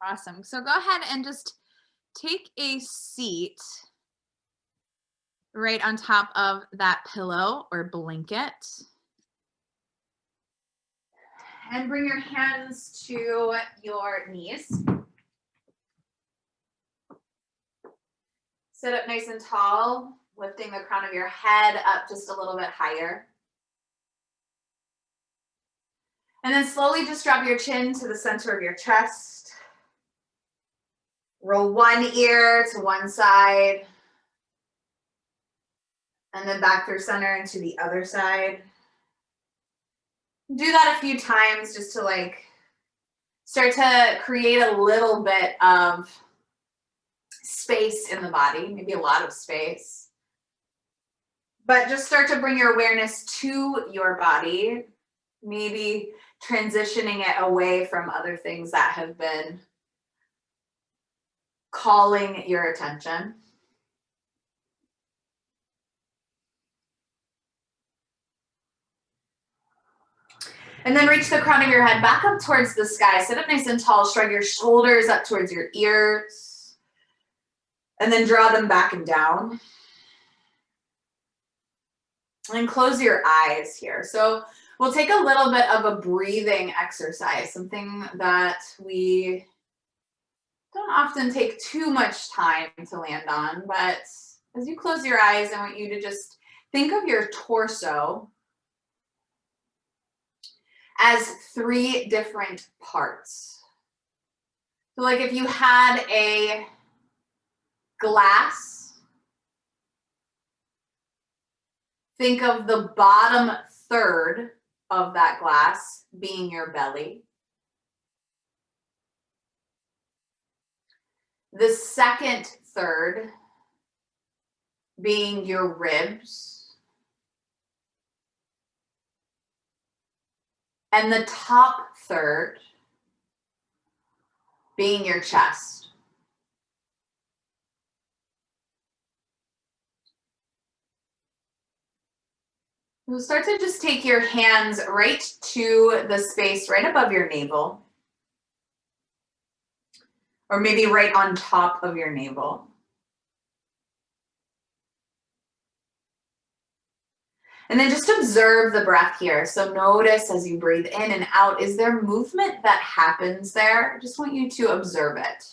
Awesome. So go ahead and just take a seat right on top of that pillow or blanket. And bring your hands to your knees. Sit up nice and tall, lifting the crown of your head up just a little bit higher. And then slowly just drop your chin to the center of your chest. Roll one ear to one side. And then back through center and to the other side. Do that a few times just to like start to create a little bit of space in the body, maybe a lot of space. But just start to bring your awareness to your body, maybe transitioning it away from other things that have been calling your attention. And then reach the crown of your head back up towards the sky. Sit up nice and tall. Shrug your shoulders up towards your ears. And then draw them back and down. And close your eyes here. So we'll take a little bit of a breathing exercise, something that we don't often take too much time to land on. But as you close your eyes, I want you to just think of your torso as 3 different parts. So like if you had a glass, think of the bottom third of that glass being your belly. The second third being your ribs. And the top third being your chest. You'll start to just take your hands right to the space right above your navel. Or maybe right on top of your navel. And then just observe the breath here. So notice as you breathe in and out, is there movement that happens there? I just want you to observe it.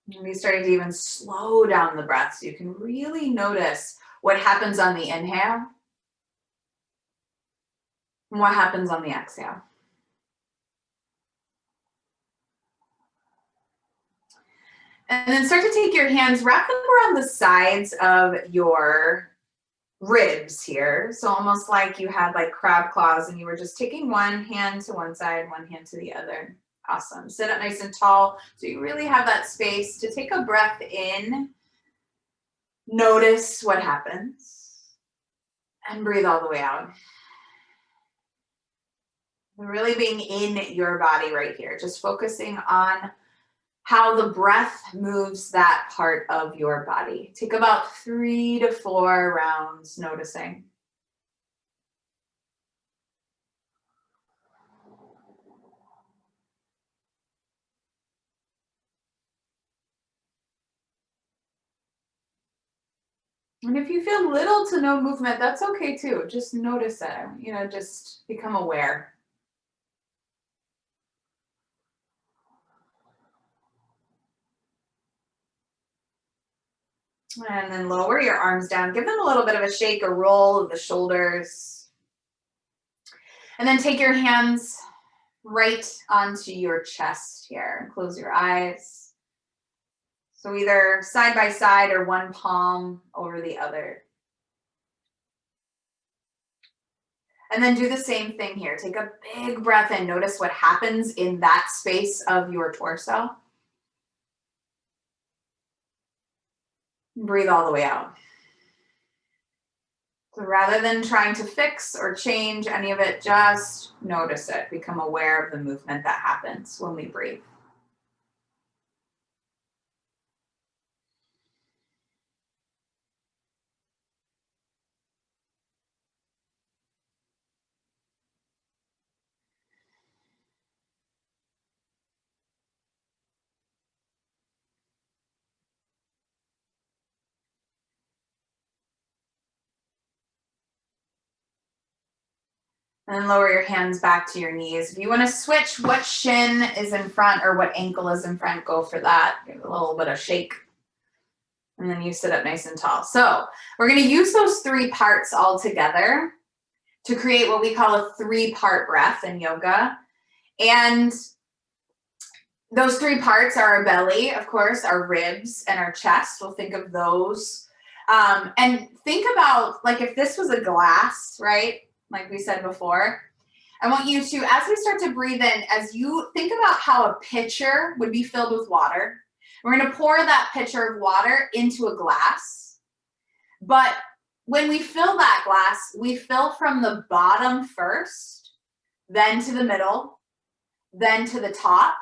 Maybe starting to even slow down the breath so you can really notice what happens on the inhale and what happens on the exhale. And then start to take your hands, wrap them around the sides of your ribs here. So almost like you had like crab claws and you were just taking one hand to one side, one hand to the other. Awesome. Sit up nice and tall so you really have that space to take a breath in. Notice what happens and breathe all the way out. Really being in your body right here, just focusing on how the breath moves that part of your body. Take about 3 to 4 rounds noticing. And if you feel little to no movement, that's okay too. Just notice it, just become aware. And then lower your arms down. Give them a little bit of a shake, a roll of the shoulders. And then take your hands right onto your chest here. Close your eyes. So either side by side or one palm over the other. And then do the same thing here. Take a big breath in. Notice what happens in that space of your torso. Breathe all the way out. So rather than trying to fix or change any of it, just notice it. Become aware of the movement that happens when we breathe. And then lower your hands back to your knees. If you want to switch what shin is in front or what ankle is in front, go for that. Give it a little bit of shake. And then you sit up nice and tall. So we're going to use those 3 parts all together to create what we call a 3-part breath in yoga. And those 3 parts are our belly, of course, our ribs, and our chest. We'll think of those. And think about, like, if this was a glass, right? Like we said before, I want you to, as we start to breathe in, as you think about how a pitcher would be filled with water, we're going to pour that pitcher of water into a glass. But when we fill that glass, we fill from the bottom first, then to the middle, then to the top.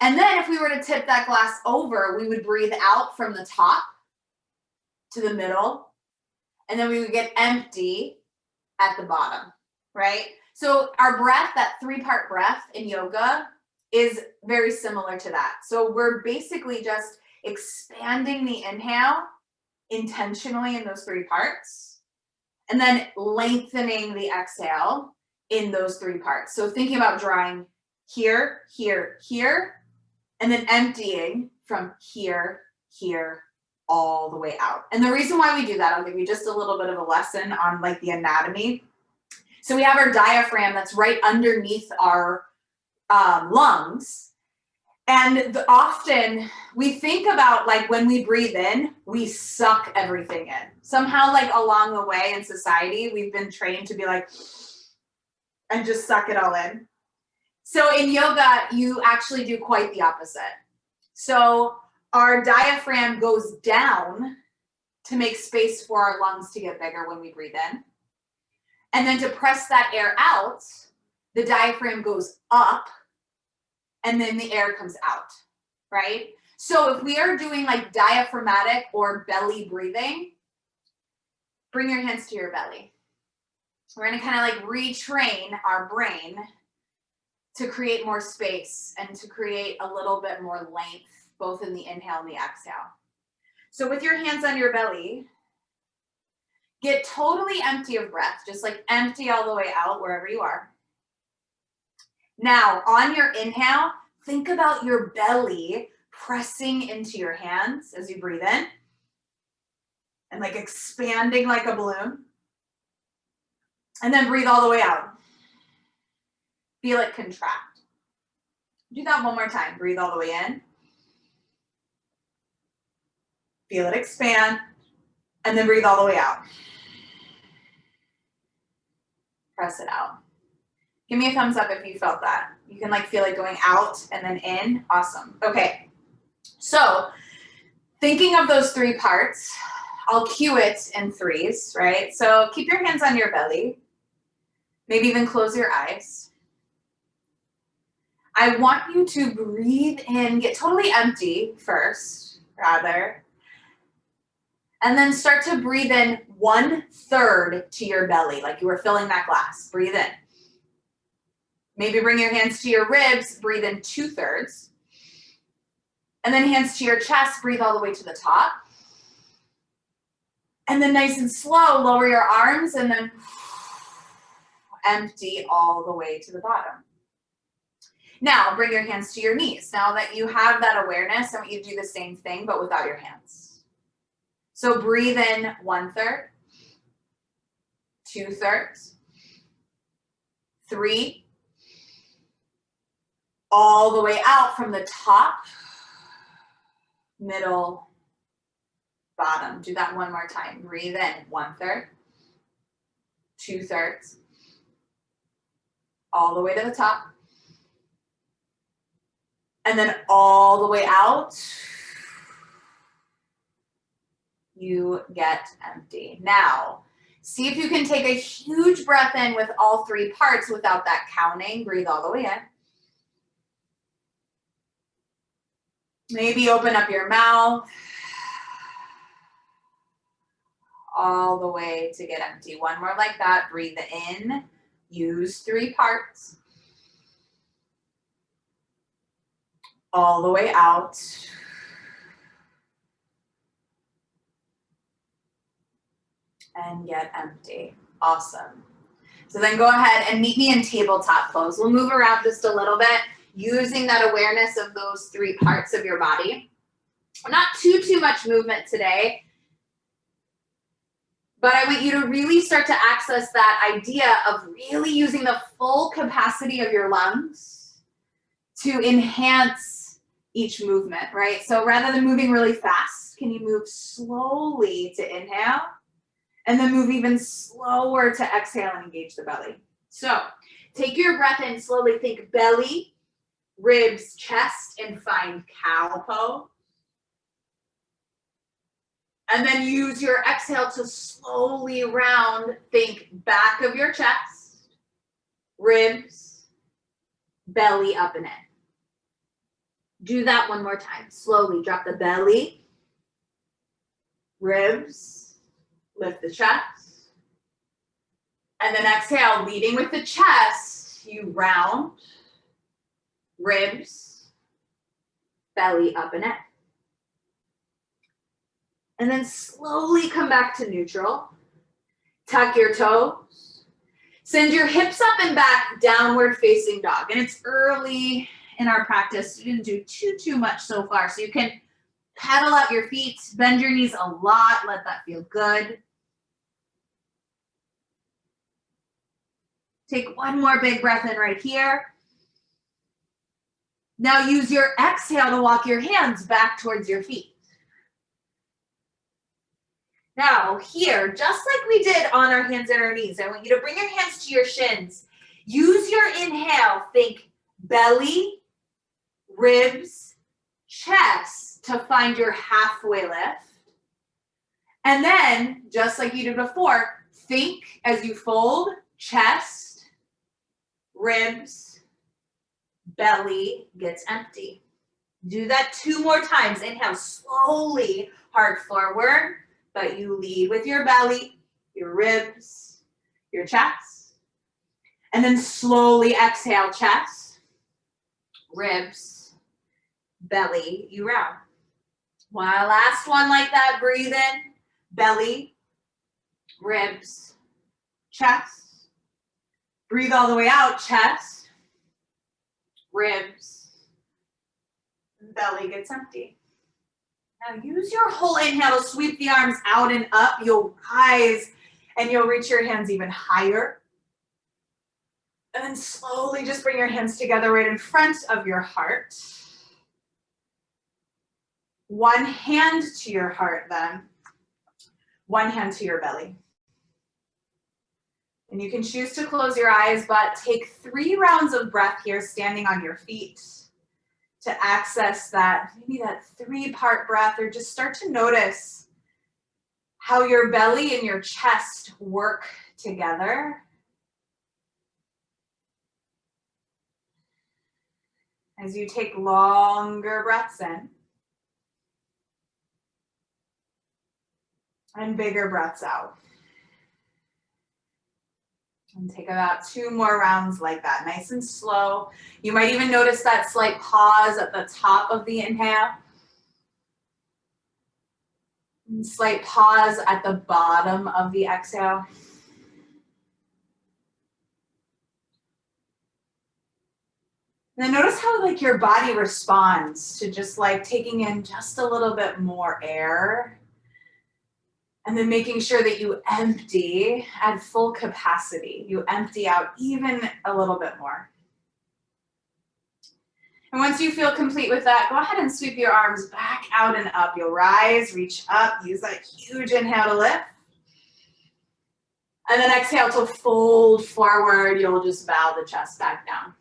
And then if we were to tip that glass over, we would breathe out from the top to the middle, and then we would get empty at the bottom, right? So our breath, that 3-part breath in yoga, is very similar to that. So we're basically just expanding the inhale intentionally in those 3 parts, and then lengthening the exhale in those 3 parts. So thinking about drawing here, here, here, and then emptying from here, here, all the way out. And the reason why we do that, I'll give you just a little bit of a lesson on like the anatomy. So we have our diaphragm that's right underneath our lungs. And often we think about, like, when we breathe in, we suck everything in. Somehow, like, along the way in society, we've been trained to be like, and just suck it all in. So in yoga, you actually do quite the opposite. So our diaphragm goes down to make space for our lungs to get bigger when we breathe in. And then to press that air out, the diaphragm goes up, and then the air comes out, right? So if we are doing like diaphragmatic or belly breathing, bring your hands to your belly. We're going to kind of like retrain our brain to create more space and to create a little bit more length, both in the inhale and the exhale. So with your hands on your belly, get totally empty of breath, just like empty all the way out wherever you are. Now, on your inhale, think about your belly pressing into your hands as you breathe in and like expanding like a balloon. And then breathe all the way out. Feel it contract. Do that one more time. Breathe all the way in. Feel it expand. And then breathe all the way out. Press it out. Give me a thumbs up if you felt that. You can like feel it going out and then in. Awesome. Okay. So thinking of those 3 parts, I'll cue it in 3s, right? So keep your hands on your belly. Maybe even close your eyes. I want you to breathe in, get totally empty first, rather. And then start to breathe in 1/3 to your belly, like you were filling that glass. Breathe in. Maybe bring your hands to your ribs, breathe in 2/3. And then hands to your chest, breathe all the way to the top. And then nice and slow, lower your arms and then empty all the way to the bottom. Now, bring your hands to your knees. Now that you have that awareness, I want you to do the same thing, but without your hands. So breathe in 1/3, 2/3, 3, all the way out from the top, middle, bottom. Do that one more time. Breathe in 1/3, 2/3, all the way to the top. And then all the way out, you get empty. Now, see if you can take a huge breath in with all 3 parts without that counting. Breathe all the way in. Maybe open up your mouth all the way to get empty. One more like that. Breathe in. Use 3 parts. All the way out. And get empty. Awesome. So then go ahead and meet me in tabletop pose. We'll move around just a little bit using that awareness of those 3 parts of your body. Not too much movement today, but I want you to really start to access that idea of really using the full capacity of your lungs to enhance each movement, right? So rather than moving really fast, can you move slowly to inhale and then move even slower to exhale and engage the belly? So take your breath in slowly, think belly, ribs, chest, and find cow pose. And then use your exhale to slowly round, think back of your chest, ribs, belly up and in. Do that one more time. Slowly drop the belly, ribs, lift the chest. And then exhale, leading with the chest, you round, ribs, belly up and in. And then slowly come back to neutral. Tuck your toes. Send your hips up and back, downward facing dog. And it's early in our practice. We didn't do too much so far. So you can pedal out your feet, bend your knees a lot. Let that feel good. Take one more big breath in right here. Now use your exhale to walk your hands back towards your feet. Now here, just like we did on our hands and our knees, I want you to bring your hands to your shins. Use your inhale, think belly, ribs, chest to find your halfway lift. And then, just like you did before, think as you fold, chest, ribs, belly gets empty. Do that 2 more times. Inhale slowly, heart forward. But you lead with your belly, your ribs, your chest. And then slowly exhale, chest, ribs, belly, you round. One last one like that, breathe in, belly, ribs, chest. Breathe all the way out, chest, ribs, belly gets empty. Now use your whole inhale to sweep the arms out and up. You'll rise and you'll reach your hands even higher. And then slowly just bring your hands together right in front of your heart. One hand to your heart then. One hand to your belly. And you can choose to close your eyes, but take 3 rounds of breath here, standing on your feet, to access that, maybe that 3-part breath, or just start to notice how your belly and your chest work together. As you take longer breaths in and bigger breaths out. And take about 2 more rounds like that, nice and slow. You might even notice that slight pause at the top of the inhale. And slight pause at the bottom of the exhale. And then notice how like your body responds to just like taking in just a little bit more air. And then making sure that you empty at full capacity. You empty out even a little bit more. And once you feel complete with that, go ahead and sweep your arms back out and up. You'll rise, reach up, use that huge inhale to lift. And then exhale to fold forward. You'll just bow the chest back down.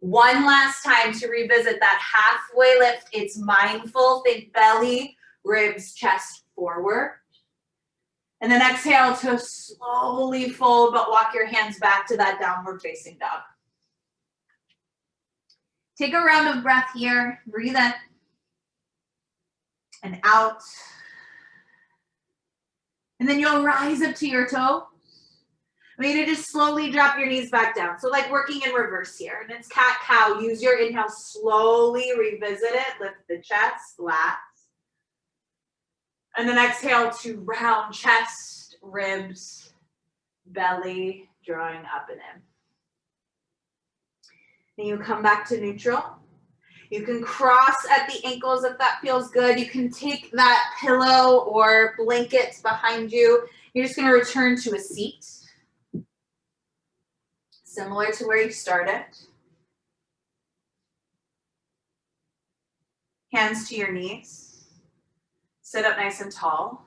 One last time to revisit that halfway lift. It's mindful. Think belly, ribs, chest forward. And then exhale to slowly fold, but walk your hands back to that downward facing dog. Take a round of breath here. Breathe in and out. And then you'll rise up to your toes. I want you to just slowly drop your knees back down. So like working in reverse here. And it's cat-cow. Use your inhale, slowly revisit it. Lift the chest, lats. And then exhale to round chest, ribs, belly, drawing up and in. Then you come back to neutral. You can cross at the ankles if that feels good. You can take that pillow or blanket behind you. You're just going to return to a seat, similar to where you started. Hands to your knees. Sit up nice and tall.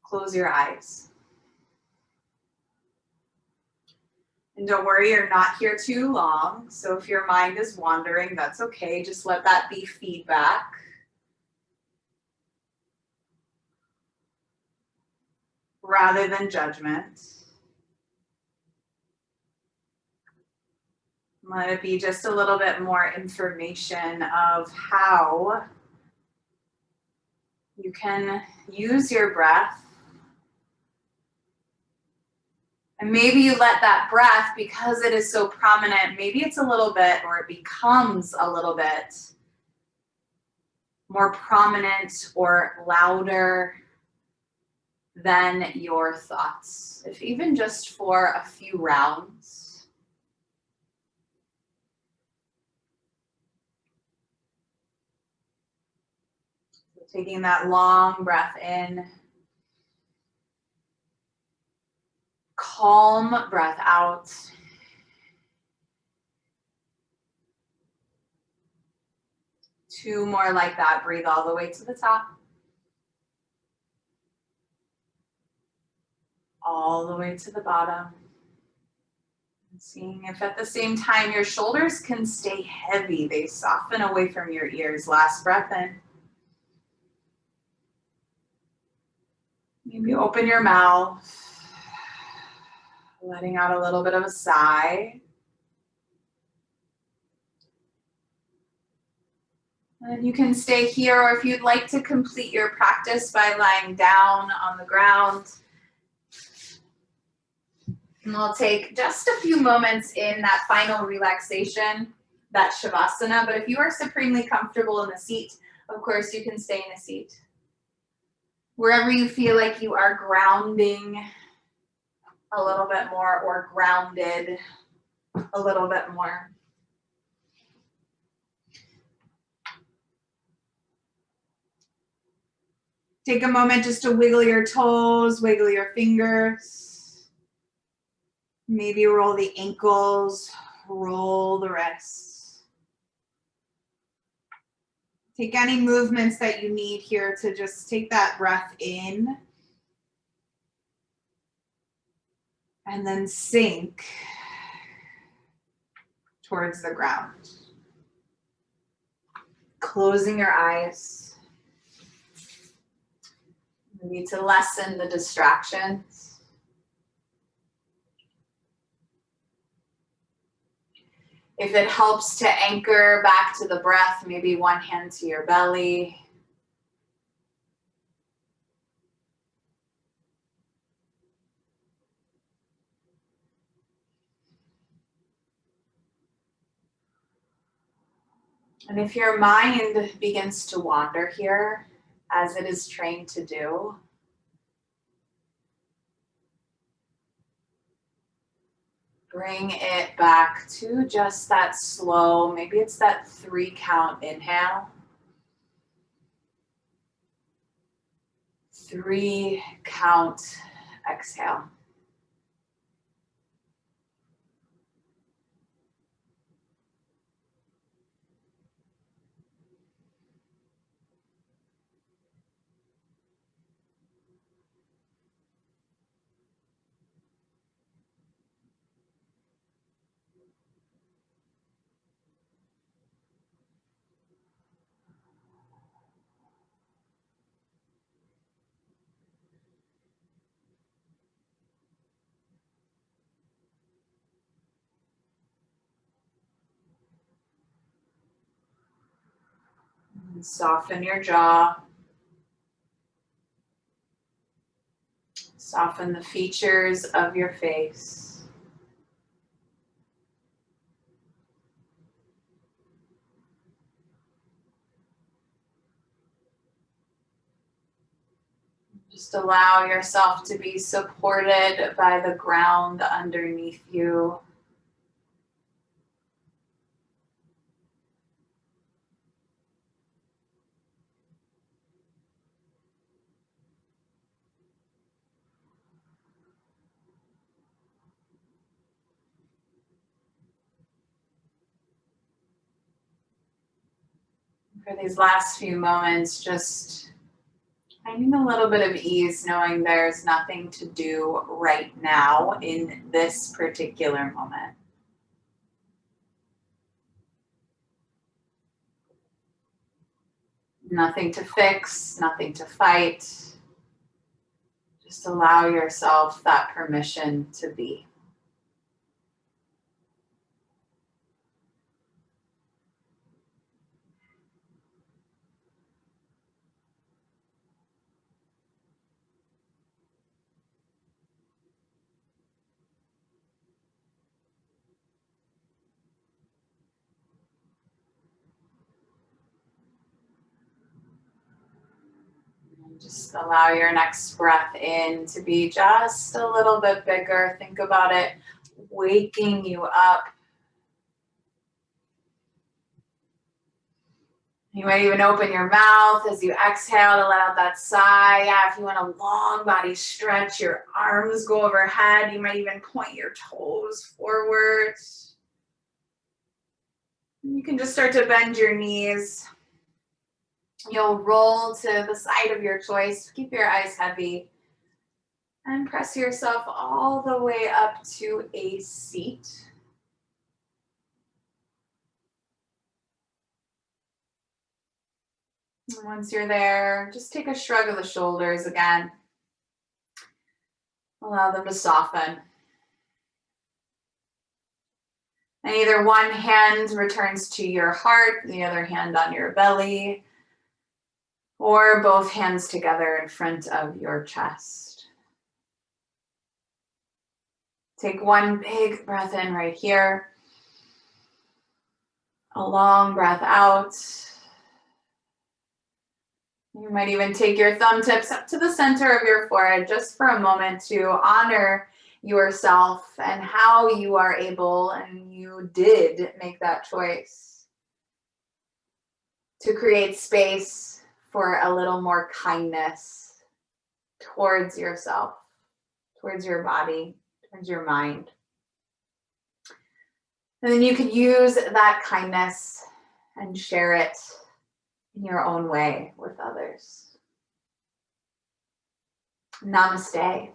Close your eyes. And don't worry, you're not here too long. So if your mind is wandering, that's okay. Just let that be feedback. Rather than judgment. Let it be just a little bit more information of how you can use your breath. And maybe you let that breath, because it is so prominent, maybe it's a little bit, or it becomes a little bit more prominent or louder than your thoughts, if even just for a few rounds. So taking that long breath in. Calm breath out. Two more like that. Breathe all the way to the top. All the way to the bottom. And seeing if at the same time your shoulders can stay heavy. They soften away from your ears. Last breath in. Maybe open your mouth. Letting out a little bit of a sigh. And you can stay here, or if you'd like to complete your practice by lying down on the ground. And we'll take just a few moments in that final relaxation, that Shavasana. But if you are supremely comfortable in the seat, of course, you can stay in a seat. Wherever you feel like you are grounding a little bit more, or grounded a little bit more. Take a moment just to wiggle your toes, wiggle your fingers. Maybe roll the ankles, roll the wrists. Take any movements that you need here to just take that breath in. And then sink towards the ground. Closing your eyes. Maybe to lessen the distractions. If it helps to anchor back to the breath, maybe one hand to your belly. And if your mind begins to wander here, as it is trained to do, bring it back to just that slow, maybe it's that 3 count inhale. 3 count exhale. And soften your jaw. Soften the features of your face. Just allow yourself to be supported by the ground underneath you. For these last few moments, just finding a little bit of ease, knowing there's nothing to do right now in this particular moment. Nothing to fix, nothing to fight. Just allow yourself that permission to be. Just allow your next breath in to be just a little bit bigger. Think about it waking you up. You might even open your mouth as you exhale to let out that sigh. Yeah, if you want a long body stretch, your arms go overhead. You might even point your toes forward. You can just start to bend your knees. You'll roll to the side of your choice. Keep your eyes heavy. And press yourself all the way up to a seat. And once you're there, just take a shrug of the shoulders again. Allow them to soften. And either one hand returns to your heart, the other hand on your belly, or both hands together in front of your chest. Take one big breath in right here. A long breath out. You might even take your thumb tips up to the center of your forehead just for a moment to honor yourself and how you are able, and you did make that choice to create space for a little more kindness towards yourself, towards your body, towards your mind. And then you can use that kindness and share it in your own way with others. Namaste.